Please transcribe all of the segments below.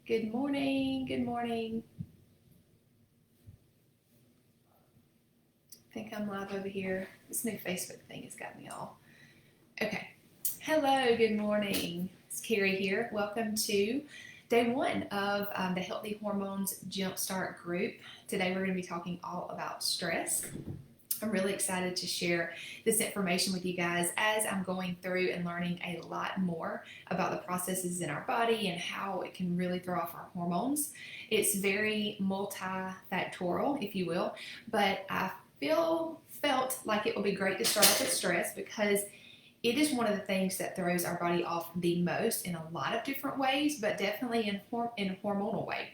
Good morning. Good morning. I think I'm live over here. This new Facebook thing has got me all. Okay. Hello. Good morning. It's Carrie here. Welcome to day one of the Healthy Hormones Jumpstart group. Today we're going to be talking all about stress. I'm really excited to share this information with you guys as I'm going through and learning a lot more about the processes in our body and how it can really throw off our hormones. It's very multifactorial, if you will, but I felt like it would be great to start off with stress because it is one of the things that throws our body off the most in a lot of different ways, but definitely in a hormonal way.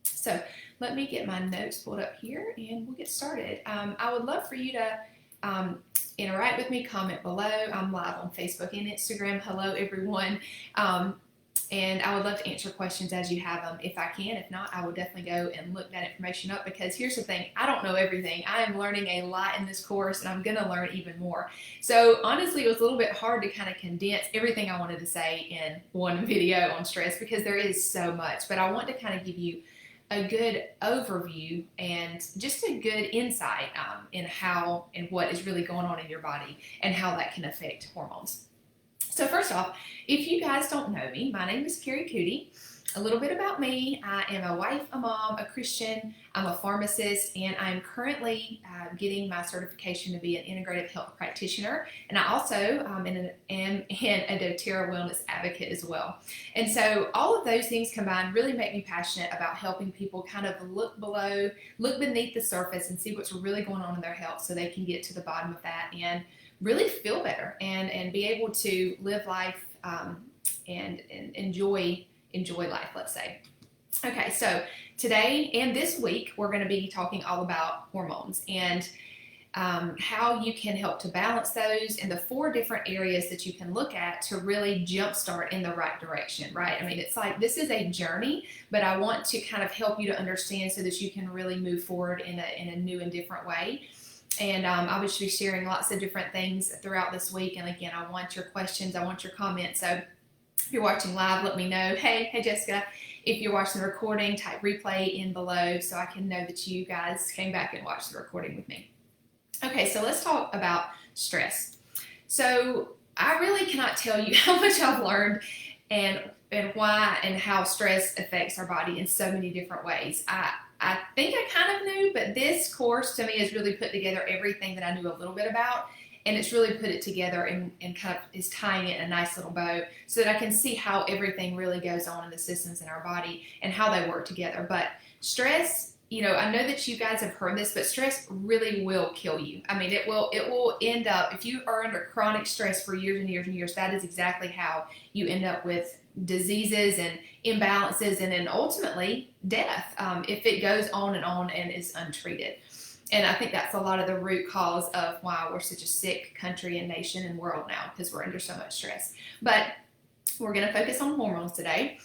So let me get my notes pulled up here and we'll get started. I would love for you to interact with me, comment below. I'm live on Facebook and Instagram. Hello, everyone. And I would love to answer questions as you have them if I can. If not, I will definitely go and look that information up because here's the thing. I don't know everything. I am learning a lot in this course and I'm going to learn even more. So honestly, it was a little bit hard to kind of condense everything I wanted to say in one video on stress because there is so much. But I want to kind of give you a good overview and just a good insight in how and what is really going on in your body and how that can affect hormones. So first off, if you guys don't know me, my name is Carrie Cootie. A little bit about me. I am a wife, a mom, a Christian. I'm a pharmacist, and I'm currently getting my certification to be an integrative health practitioner. And I also am a doTERRA wellness advocate as well. And so all of those things combined really make me passionate about helping people kind of look beneath the surface and see what's really going on in their health so they can get to the bottom of that and really feel better and be able to live life and enjoy life, let's say. Okay, so today and this week, we're going to be talking all about hormones and how you can help to balance those and the 4 different areas that you can look at to really jumpstart in the right direction, right? I mean, it's like this is a journey, but I want to kind of help you to understand so that you can really move forward in a new and different way. And I will be sharing lots of different things throughout this week. And again, I want your questions. I want your comments. So if you're watching live, let me know. Hey, Jessica. If you're watching the recording, type replay in below so I can know that you guys came back and watched the recording with me. Okay, so let's talk about stress. So I really cannot tell you how much I've learned and why and how stress affects our body in so many different ways. I think I kind of knew, but this course to me has really put together everything that I knew a little bit about. And it's really put it together and kind of is tying it in a nice little bow so that I can see how everything really goes on in the systems in our body and how they work together. But stress, I know that you guys have heard this, but stress really will kill you. I mean, it will end up, if you are under chronic stress for years and years and years, that is exactly how you end up with diseases and imbalances and then ultimately death if it goes on and is untreated. And I think that's a lot of the root cause of why we're such a sick country and nation and world now because we're under so much stress. But we're going to focus on hormones today.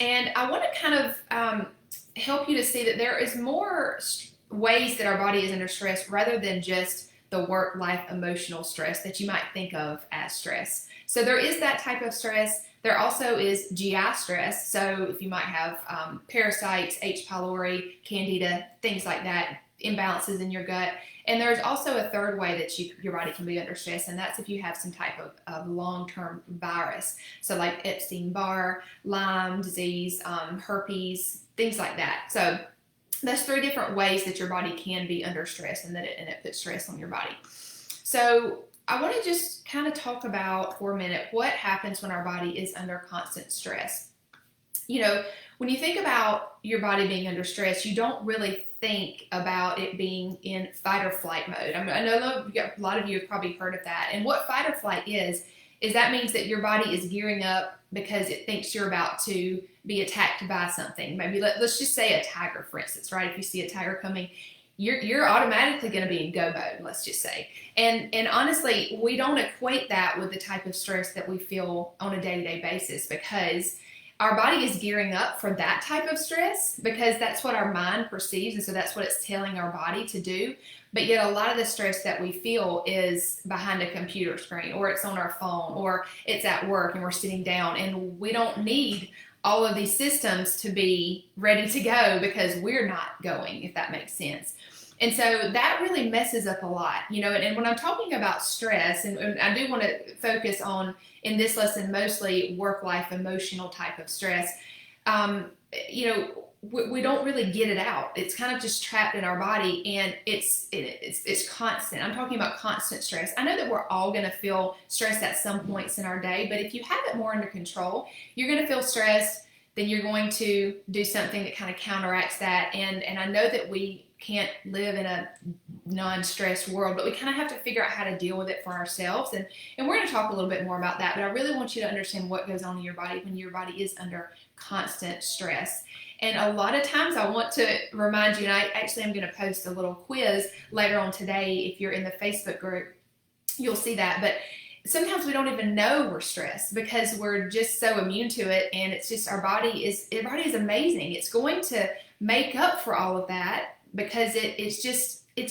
And I want to kind of help you to see that there is more ways that our body is under stress rather than just the work-life emotional stress that you might think of as stress. So there is that type of stress. There also is GI stress. So if you might have parasites, H. pylori, candida, things like that, imbalances in your gut. And there's also a third way that your body can be under stress, and that's if you have some type of long-term virus. So like Epstein-Barr, Lyme disease, herpes, things like that. So that's 3 different ways that your body can be under stress and it puts stress on your body. So I want to just kind of talk about for a minute what happens when our body is under constant stress. When you think about your body being under stress, you don't really think about it being in fight or flight mode. I know a lot of you have probably heard of that. And what fight or flight is that means that your body is gearing up because it thinks you're about to be attacked by something. Maybe let's just say a tiger, for instance, right? If you see a tiger coming, you're automatically going to be in go mode, let's just say. And honestly, we don't equate that with the type of stress that we feel on a day-to-day basis because our body is gearing up for that type of stress because that's what our mind perceives, and so that's what it's telling our body to do. But yet a lot of the stress that we feel is behind a computer screen, or it's on our phone, or it's at work and we're sitting down, and we don't need all of these systems to be ready to go because we're not going, if that makes sense. And so that really messes up a lot, and when I'm talking about stress, and I do want to focus on, in this lesson, mostly work-life emotional type of stress, we don't really get it out. It's kind of just trapped in our body, and it's constant. I'm talking about constant stress. I know that we're all going to feel stressed at some points in our day, but if you have it more under control, you're going to feel stressed, then you're going to do something that kind of counteracts that. And I know that we can't live in a non-stressed world, but we kind of have to figure out how to deal with it for ourselves. And we're going to talk a little bit more about that, but I really want you to understand what goes on in your body when your body is under constant stress. And a lot of times I want to remind you, and I actually am going to post a little quiz later on today. If you're in the Facebook group, you'll see that. But sometimes we don't even know we're stressed because we're just so immune to it. And it's just our body is amazing. It's going to make up for all of that because it's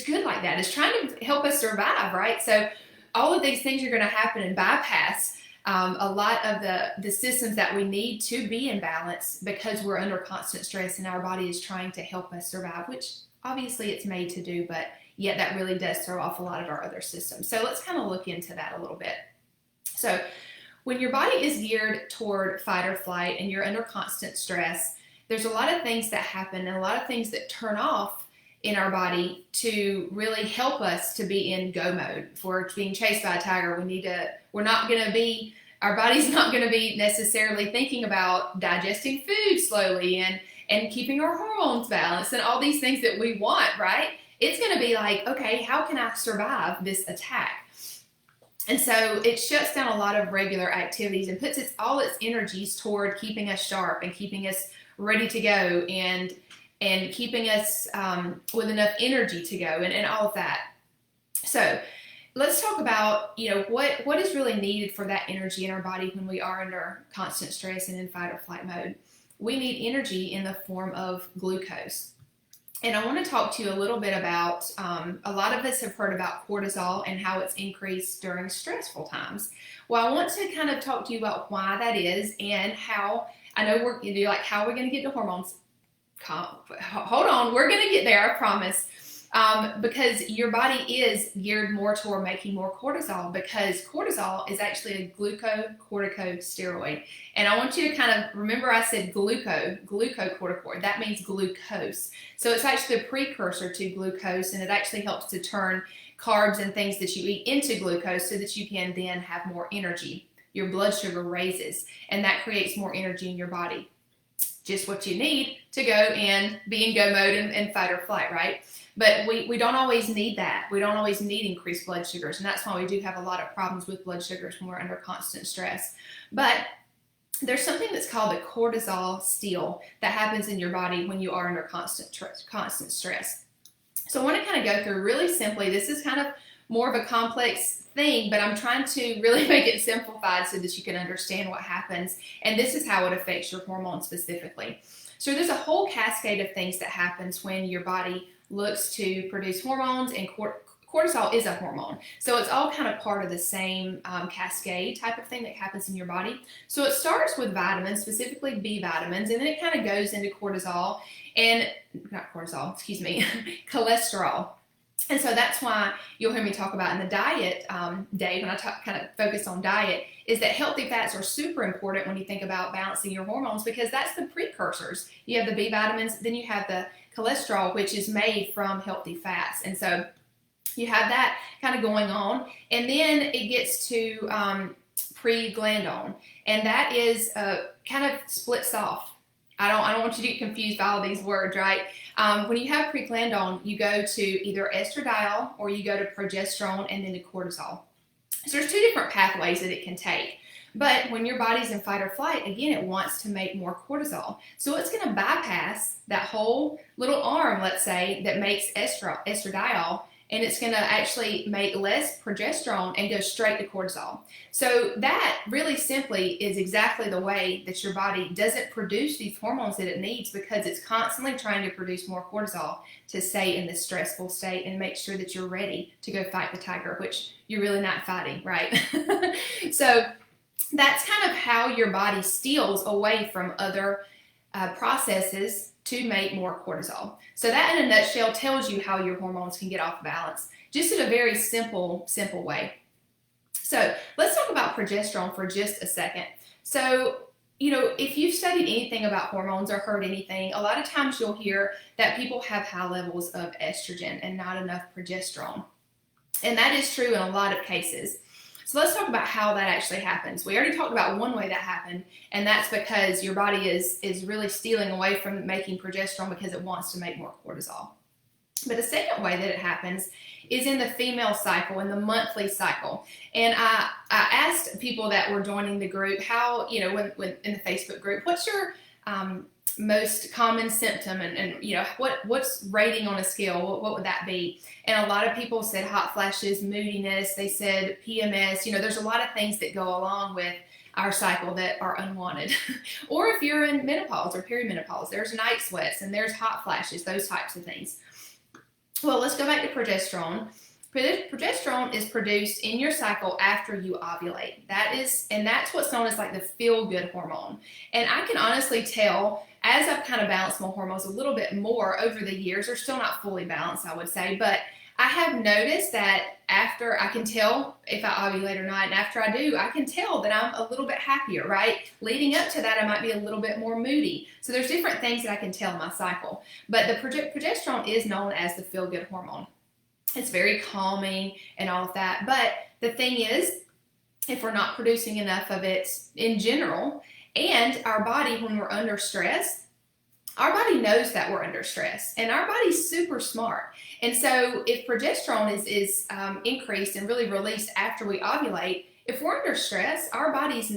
good like that. It's trying to help us survive, right? So all of these things are going to happen and bypass a lot of the systems that we need to be in balance because we're under constant stress and our body is trying to help us survive, which obviously it's made to do, but yet that really does throw off a lot of our other systems. So let's kind of look into that a little bit. So when your body is geared toward fight or flight and you're under constant stress, there's a lot of things that happen and a lot of things that turn off in our body to really help us to be in go mode. If we're being chased by a tiger, our body's not going to be necessarily thinking about digesting food slowly and keeping our hormones balanced and all these things that we want, right? It's going to be like, okay, how can I survive this attack? And so it shuts down a lot of regular activities and puts all its energies toward keeping us sharp and keeping us ready to go and keeping us with enough energy to go and all of that. So let's talk about, what is really needed for that energy in our body when we are under constant stress and in fight or flight mode. We need energy in the form of glucose. And I want to talk to you a little bit about, a lot of us have heard about cortisol and how it's increased during stressful times. Well, I want to kind of talk to you about why that is and how, I know how we're going to get to hormones. Hold on, we're going to get there, I promise. Because your body is geared more toward making more cortisol because cortisol is actually a glucocorticosteroid. And I want you to kind of remember I said glucocorticoid. That means glucose. So it's actually a precursor to glucose, and it actually helps to turn carbs and things that you eat into glucose so that you can then have more energy. Your blood sugar raises, and that creates more energy in your body. Just what you need to go and be in go mode and fight or flight, right? But we don't always need that. We don't always need increased blood sugars, and that's why we do have a lot of problems with blood sugars when we're under constant stress. But there's something that's called the cortisol steal that happens in your body when you are under constant stress. So I want to kind of go through really simply. This is kind of more of a complex thing, but I'm trying to really make it simplified so that you can understand what happens. And this is how it affects your hormones specifically. So there's a whole cascade of things that happens when your body looks to produce hormones, and cortisol is a hormone. So it's all kind of part of the same cascade type of thing that happens in your body. So it starts with vitamins, specifically B vitamins, and then it kind of goes into cholesterol. And so that's why you'll hear me talk about in the diet day, when I kind of focus on diet, is that healthy fats are super important when you think about balancing your hormones, because that's the precursors. You have the B vitamins, then you have the cholesterol, which is made from healthy fats. And so you have that kind of going on. And then it gets to preglandone, and that is kind of splits off. I don't want you to get confused by all these words, right? When you have preglandone, you go to either estradiol or you go to progesterone and then to cortisol. So there's two different pathways that it can take. But when your body's in fight or flight, again, it wants to make more cortisol. So it's going to bypass that whole little arm, let's say, that makes estradiol, and it's going to actually make less progesterone and go straight to cortisol. So that really simply is exactly the way that your body doesn't produce these hormones that it needs, because it's constantly trying to produce more cortisol to stay in this stressful state and make sure that you're ready to go fight the tiger, which you're really not fighting, right? So that's kind of how your body steals away from other processes to make more cortisol. So that in a nutshell tells you how your hormones can get off balance, just in a very simple way. So let's talk about progesterone for just a second. So, if you've studied anything about hormones or heard anything, a lot of times you'll hear that people have high levels of estrogen and not enough progesterone. And that is true in a lot of cases. So let's talk about how that actually happens. We already talked about one way that happened, and that's because your body is really stealing away from making progesterone because it wants to make more cortisol. But the second way that it happens is in the female cycle, in the monthly cycle. And I asked people that were joining the group how, when in the Facebook group, what's your most common symptom, and what's rating on a scale? What would that be? And a lot of people said hot flashes, moodiness. They said PMS. There's a lot of things that go along with our cycle that are unwanted. Or if you're in menopause or perimenopause, there's night sweats and there's hot flashes, those types of things. Well, let's go back to progesterone. Progesterone is produced in your cycle after you ovulate. That's what's known as like the feel-good hormone. And I can honestly tell, as I've kind of balanced my hormones a little bit more over the years, they're still not fully balanced, I would say, but I have noticed that after I can tell if I ovulate or not, and after I do, I can tell that I'm a little bit happier, right? Leading up to that, I might be a little bit more moody. So there's different things that I can tell in my cycle. But the progesterone is known as the feel-good hormone. It's very calming and all of that. But the thing is, if we're not producing enough of it in general, and our body, when we're under stress, our body knows that we're under stress, and our body's super smart. And so if progesterone is increased and really released after we ovulate, if we're under stress, our mind's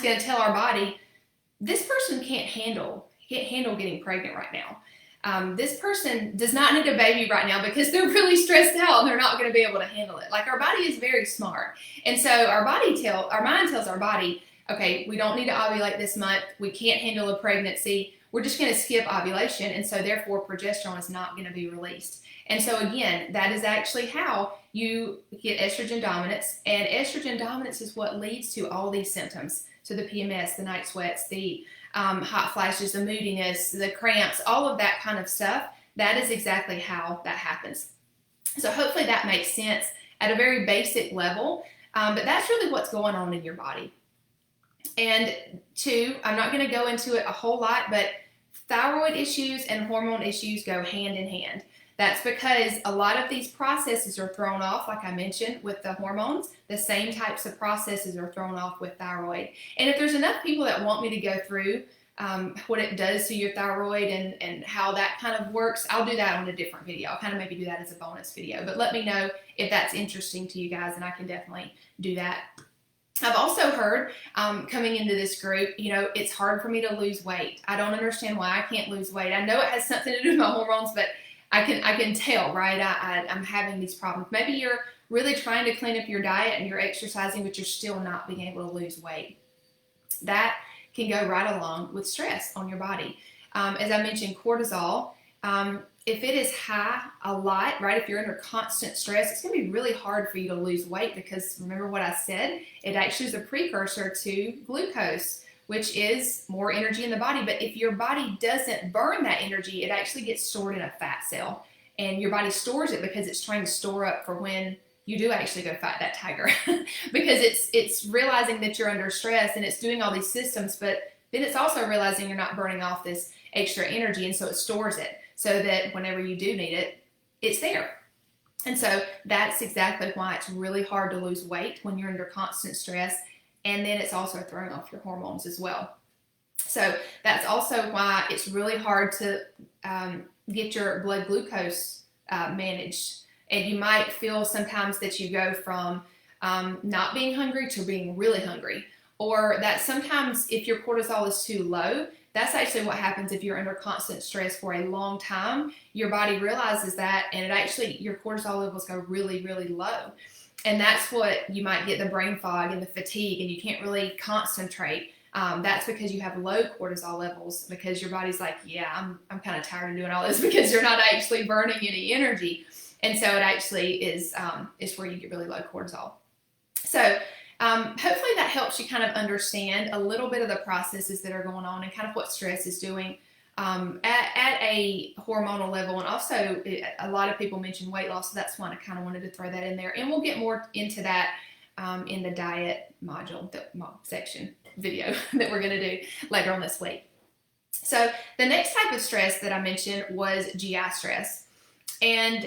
going to tell our body, this person can't handle getting pregnant right now. This person does not need a baby right now because they're really stressed out and they're not going to be able to handle it. Like, our body is very smart. And so our mind tells our body, okay, we don't need to ovulate this month. We can't handle a pregnancy. We're just going to skip ovulation, and so therefore progesterone is not going to be released. And so again, that is actually how you get estrogen dominance, and estrogen dominance is what leads to all these symptoms. So the PMS, the night sweats, the hot flashes, the moodiness, the cramps, all of that kind of stuff. That is exactly how that happens. So hopefully that makes sense at a very basic level, but that's really what's going on in your body. And two, I'm not going to go into it a whole lot, but thyroid issues and hormone issues go hand in hand. That's because a lot of these processes are thrown off, like I mentioned, with the hormones. The same types of processes are thrown off with thyroid. And if there's enough people that want me to go through what it does to your thyroid and how that kind of works, I'll do that on a different video. I'll kind of maybe do that as a bonus video. But let me know if that's interesting to you guys, and I can definitely do that. I've also heard coming into this group, it's hard for me to lose weight. I don't understand why I can't lose weight. I know it has something to do with my hormones, but I can tell, right? I'm having these problems. Maybe you're really trying to clean up your diet and you're exercising, but you're still not being able to lose weight. That can go right along with stress on your body. As I mentioned, cortisol, if it is high a lot, right, if you're under constant stress, it's going to be really hard for you to lose weight because remember what I said? It actually is a precursor to glucose, which is more energy in the body. But if your body doesn't burn that energy, it actually gets stored in a fat cell. And your body stores it because it's trying to store up for when you do actually go fight that tiger. Because it's realizing that you're under stress and it's doing all these systems, but then it's also realizing you're not burning off this extra energy, and so it stores it so that whenever you do need it, it's there. And so that's exactly why it's really hard to lose weight when you're under constant stress. And then it's also throwing off your hormones as well. So that's also why it's really hard to get your blood glucose managed. And you might feel sometimes that you go from not being hungry to being really hungry. Or that sometimes if your cortisol is too low, that's actually what happens if you're under constant stress for a long time. Your body realizes that, and your cortisol levels go really, really low. And that's what you might get the brain fog and the fatigue, and you can't really concentrate. That's because you have low cortisol levels, because your body's like, yeah, I'm kind of tired of doing all this, because you're not actually burning any energy. And so it actually is where you get really low cortisol. So Hopefully that helps you kind of understand a little bit of the processes that are going on and kind of what stress is doing at a hormonal level. And also, a lot of people mention weight loss, so that's why I kind of wanted to throw that in there. And we'll get more into that in the diet module, section video that we're going to do later on this week. So the next type of stress that I mentioned was GI stress. And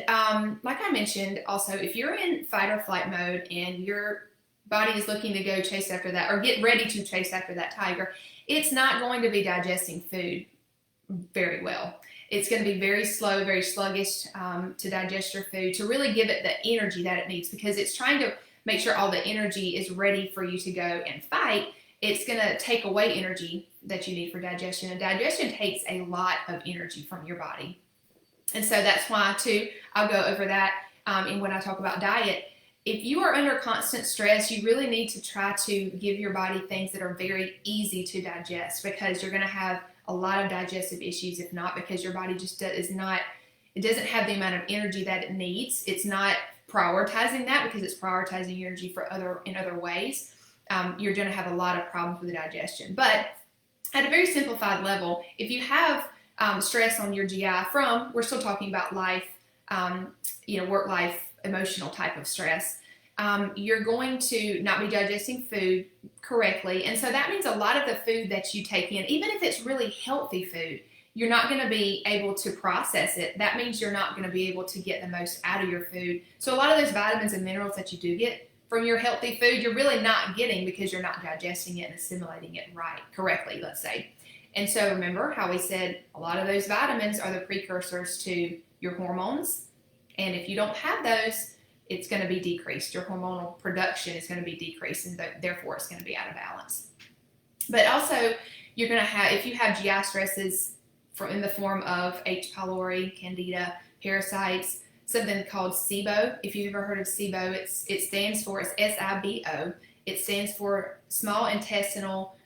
like I mentioned, also, if you're in fight or flight mode and your body is looking to go chase after that or get ready to chase after that tiger, it's not going to be digesting food very well. It's going to be very slow, very sluggish to digest your food, to really give it the energy that it needs, because it's trying to make sure all the energy is ready for you to go and fight. It's going to take away energy that you need for digestion, and digestion takes a lot of energy from your body. And so that's why, too, I'll go over that and when I talk about diet. If you are under constant stress, you really need to try to give your body things that are very easy to digest, because you're going to have a lot of digestive issues if not, because your body just doesn't have the amount of energy that it needs. It's not prioritizing that because it's prioritizing energy in other ways. You're going to have a lot of problems with the digestion. But at a very simplified level, if you have stress on your GI we're still talking about life, work life, emotional type of stress, you're going to not be digesting food correctly. And so that means a lot of the food that you take in, even if it's really healthy food, you're not going to be able to process it. That means you're not going to be able to get the most out of your food. So a lot of those vitamins and minerals that you do get from your healthy food, you're really not getting because you're not digesting it and assimilating it correctly, let's say. And so remember how we said a lot of those vitamins are the precursors to your hormones. And if you don't have those, it's going to be decreased. Your hormonal production is going to be decreased, and therefore it's going to be out of balance. But also, you're going to have, if you have GI stresses in the form of H. pylori, candida, parasites, something called SIBO. If you've ever heard of SIBO, it's SIBO. It stands for small intestinal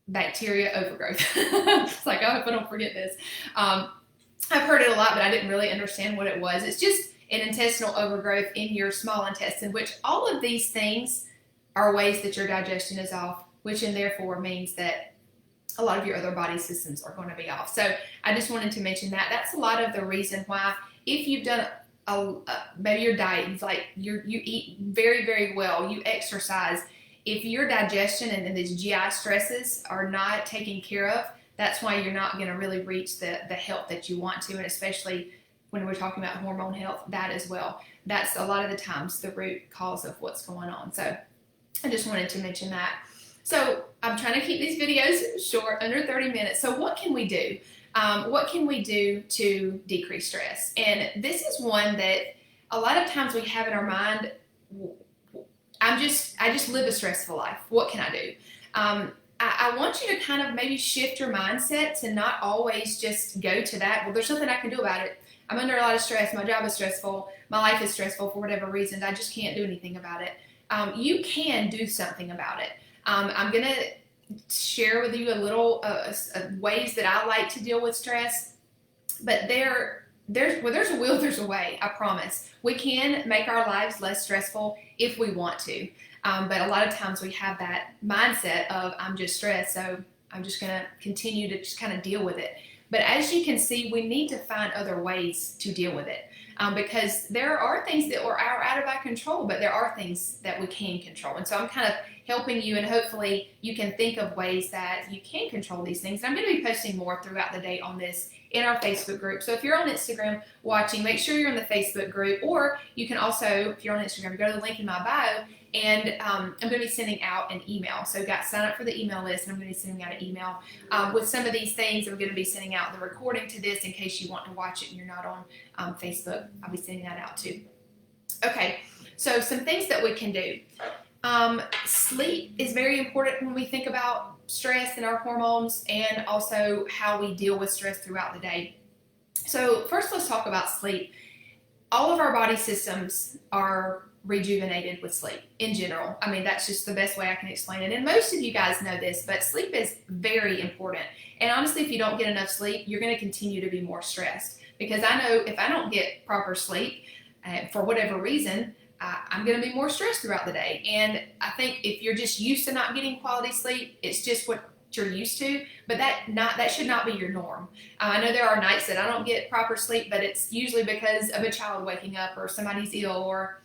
bacteria overgrowth. It's like, I hope I don't forget this. I've heard it a lot, but I didn't really understand what it was. It's just an intestinal overgrowth in your small intestine, which all of these things are ways that your digestion is off, which and therefore means that a lot of your other body systems are going to be off. So I just wanted to mention that. That's a lot of the reason why, if you've done maybe your diet, you eat very, very well, you exercise, if your digestion and these GI stresses are not taken care of, that's why you're not going to really reach the health that you want to, and especially when we're talking about hormone health, that as well. That's a lot of the times the root cause of what's going on. So I just wanted to mention that. So I'm trying to keep these videos short, under 30 minutes. So what can we do? What can we do to decrease stress? And this is one that a lot of times we have in our mind, I just live a stressful life. What can I do? I want you to kind of maybe shift your mindset to not always just go to that. Well, there's nothing I can do about it. I'm under a lot of stress. My job is stressful. My life is stressful for whatever reason. I just can't do anything about it. You can do something about it. I'm going to share with you a little ways that I like to deal with stress. But there's a will, there's a way, I promise. We can make our lives less stressful if we want to. But a lot of times we have that mindset of, I'm just stressed, so I'm just going to continue to just kind of deal with it. But as you can see, we need to find other ways to deal with it, because there are things that are out of our control, but there are things that we can control. And so I'm kind of helping you, and hopefully you can think of ways that you can control these things. And I'm going to be posting more throughout the day on this in our Facebook group. So if you're on Instagram watching, make sure you're in the Facebook group, or you can also, if you're on Instagram, go to the link in my bio, and I'm going to be sending out an email. So guys, sign up for the email list, and I'm going to be sending out an email with some of these things. I'm going to be sending out the recording to this in case you want to watch it and you're not on Facebook. I'll be sending that out too. Okay, so some things that we can do. Sleep is very important when we think about stress and our hormones, and also how we deal with stress throughout the day. So first, let's talk about sleep. All of our body systems are rejuvenated with sleep in general. I mean, that's just the best way I can explain it. And most of you guys know this, but sleep is very important. And honestly, if you don't get enough sleep, you're going to continue to be more stressed. Because I know if I don't get proper sleep, for whatever reason, I'm going to be more stressed throughout the day. And I think if you're just used to not getting quality sleep, it's just what you're used to, but that should not be your norm. I know there are nights that I don't get proper sleep, but it's usually because of a child waking up or somebody's ill, or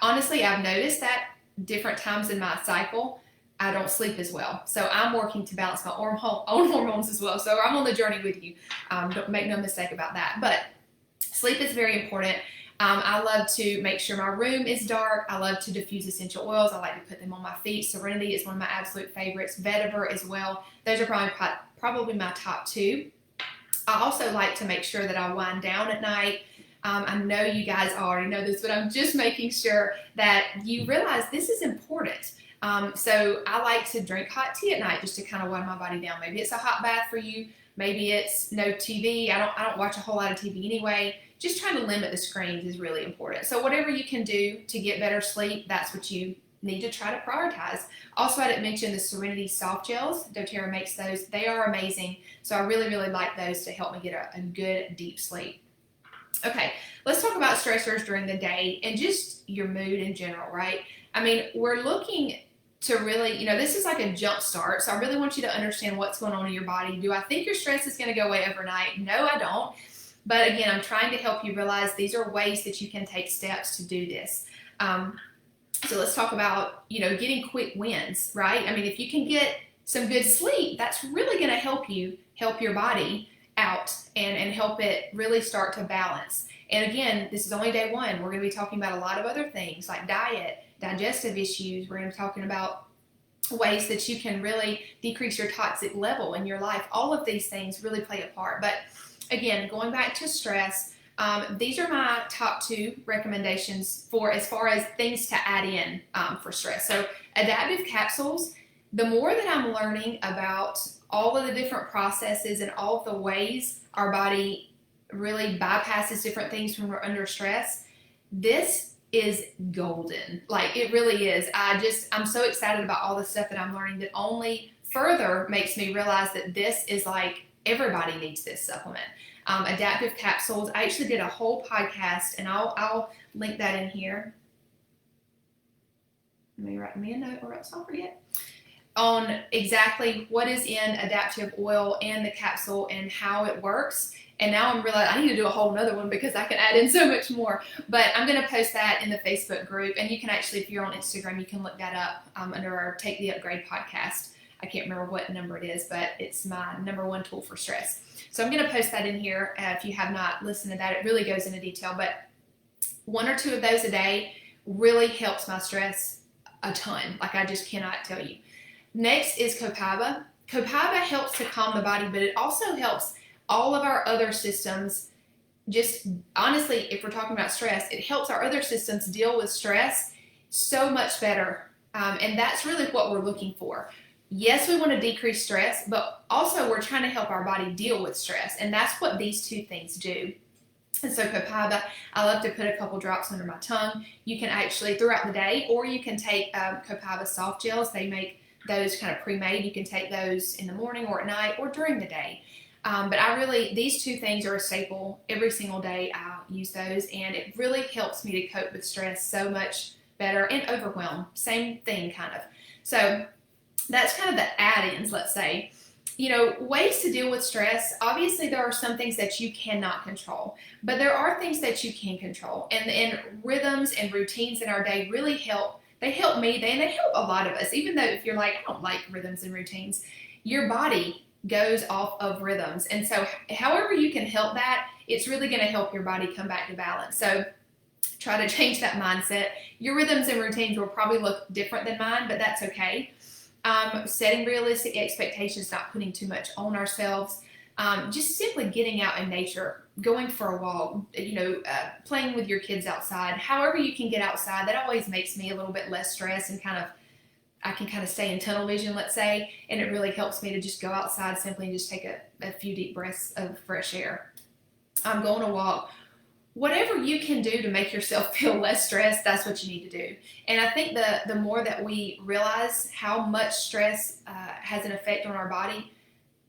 honestly, I've noticed that different times in my cycle, I don't sleep as well. So I'm working to balance my own hormones as well. So I'm on the journey with you. Don't make no mistake about that. But sleep is very important. I love to make sure my room is dark. I love to diffuse essential oils. I like to put them on my feet. Serenity is one of my absolute favorites. Vetiver as well. Those are probably my top two. I also like to make sure that I wind down at night. I know you guys already know this, but I'm just making sure that you realize this is important. So I like to drink hot tea at night just to kind of wind my body down. Maybe it's a hot bath for you. Maybe it's no TV. I don't watch a whole lot of TV anyway. Just trying to limit the screens is really important. So whatever you can do to get better sleep, that's what you need to try to prioritize. Also, I didn't mention the Serenity soft gels. doTERRA makes those. They are amazing. So I really, really like those to help me get a good, deep sleep. Okay, let's talk about stressors during the day and just your mood in general, right? I mean, we're looking to really, this is like a jump start. So I really want you to understand what's going on in your body. Do I think your stress is going to go away overnight? No, I don't. But again, I'm trying to help you realize these are ways that you can take steps to do this. So let's talk about, getting quick wins, right? I mean, if you can get some good sleep, that's really going to help your body out and help it really start to balance. And again, this is only day one. We're going to be talking about a lot of other things like diet, digestive issues. We're going to be talking about ways that you can really decrease your toxic level in your life. All of these things really play a part. But again, going back to stress, these are my top two recommendations for as far as things to add in for stress. So adaptive capsules, the more that I'm learning about all of the different processes and all of the ways our body really bypasses different things when we're under stress, this is golden. Like, it really is. I'm so excited about all the stuff that I'm learning that only further makes me realize that this is like, everybody needs this supplement. Adaptive capsules. I actually did a whole podcast, and I'll link that in here. Let me write me a note or else I'll forget. On exactly what is in adaptive oil and the capsule and how it works. And now I'm realizing I need to do a whole nother one because I can add in so much more. But I'm going to post that in the Facebook group. And you can actually, if you're on Instagram, you can look that up under our Take the Upgrade podcast. I can't remember what number it is, but it's my #1 tool for stress. So I'm going to post that in here. If you have not listened to that, it really goes into detail. But 1 or 2 of those a day really helps my stress a ton. Like, I just cannot tell you. Next is Copaiba. Copaiba helps to calm the body, but it also helps all of our other systems. Just honestly, if we're talking about stress, it helps our other systems deal with stress so much better. And that's really what we're looking for. Yes, we want to decrease stress, but also we're trying to help our body deal with stress. And that's what these two things do. And so Copaiba, I love to put a couple drops under my tongue. You can actually, throughout the day, or you can take Copaiba soft gels. They make those kind of pre-made. You can take those in the morning or at night or during the day. But these two things are a staple. Every single day I use those, and it really helps me to cope with stress so much better, and overwhelm. Same thing, kind of. So that's kind of the add-ins, let's say. Ways to deal with stress. Obviously, there are some things that you cannot control, but there are things that you can control. And rhythms and routines in our day really help. They help me, and they help a lot of us. Even though if you're like, I don't like rhythms and routines, your body goes off of rhythms. And so however you can help that, it's really going to help your body come back to balance. So try to change that mindset. Your rhythms and routines will probably look different than mine, but that's okay. Setting realistic expectations, not putting too much on ourselves. Just simply getting out in nature, going for a walk, playing with your kids outside. However you can get outside, that always makes me a little bit less stressed, and I can kind of stay in tunnel vision, let's say, and it really helps me to just go outside simply and just take a few deep breaths of fresh air. I'm going to walk. Whatever you can do to make yourself feel less stressed, that's what you need to do. And I think the more that we realize how much stress has an effect on our body,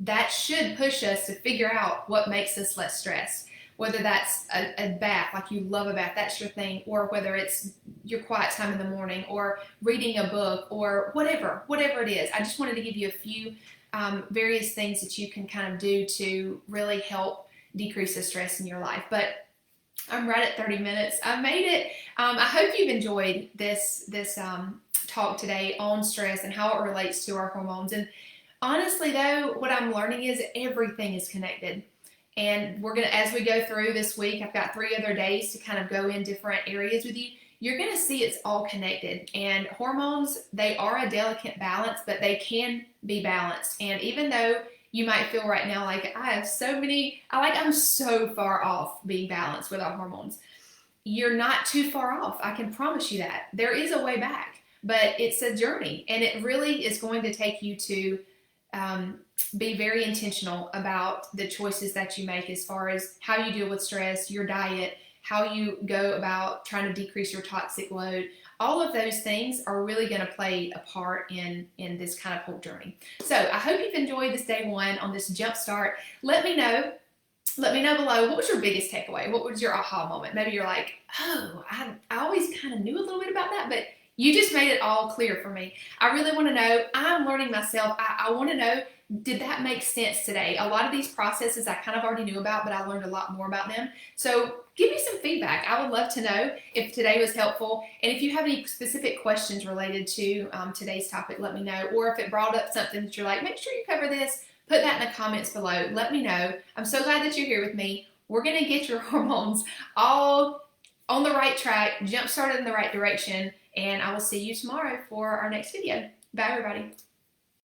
that should push us to figure out what makes us less stressed. whether that's a bath, like you love a bath, that's your thing, or whether it's your quiet time in the morning, or reading a book, or whatever it is. I just wanted to give you a few various things that you can kind of do to really help decrease the stress in your life. But I'm right at 30 minutes. I made it. I hope you've enjoyed this talk today on stress and how it relates to our hormones. And honestly, though, what I'm learning is everything is connected. And we're gonna, as we go through this week, I've got 3 other days to kind of go in different areas with you. You're gonna see it's all connected. And hormones, they are a delicate balance, but they can be balanced. And even though you might feel right now like I'm so far off being balanced with our hormones, you're not too far off. I can promise you that. There is a way back, but it's a journey, and it really is going to take you to be very intentional about the choices that you make as far as how you deal with stress, your diet, how you go about trying to decrease your toxic load. All of those things are really going to play a part in this kind of whole journey. So I hope you've enjoyed this day 1 on this jump start. Let me know below, what was your biggest takeaway? What was your aha moment? Maybe you're like, oh, I always kind of knew a little bit about that, but you just made it all clear for me. I really want to know. I'm learning myself. I want to know, did that make sense today? A lot of these processes I kind of already knew about, but I learned a lot more about them. So give me some feedback. I would love to know if today was helpful. And if you have any specific questions related to today's topic, let me know. Or if it brought up something that you're like, make sure you cover this, put that in the comments below. Let me know. I'm so glad that you're here with me. We're going to get your hormones all on the right track, jump started in the right direction, and I will see you tomorrow for our next video. Bye, everybody.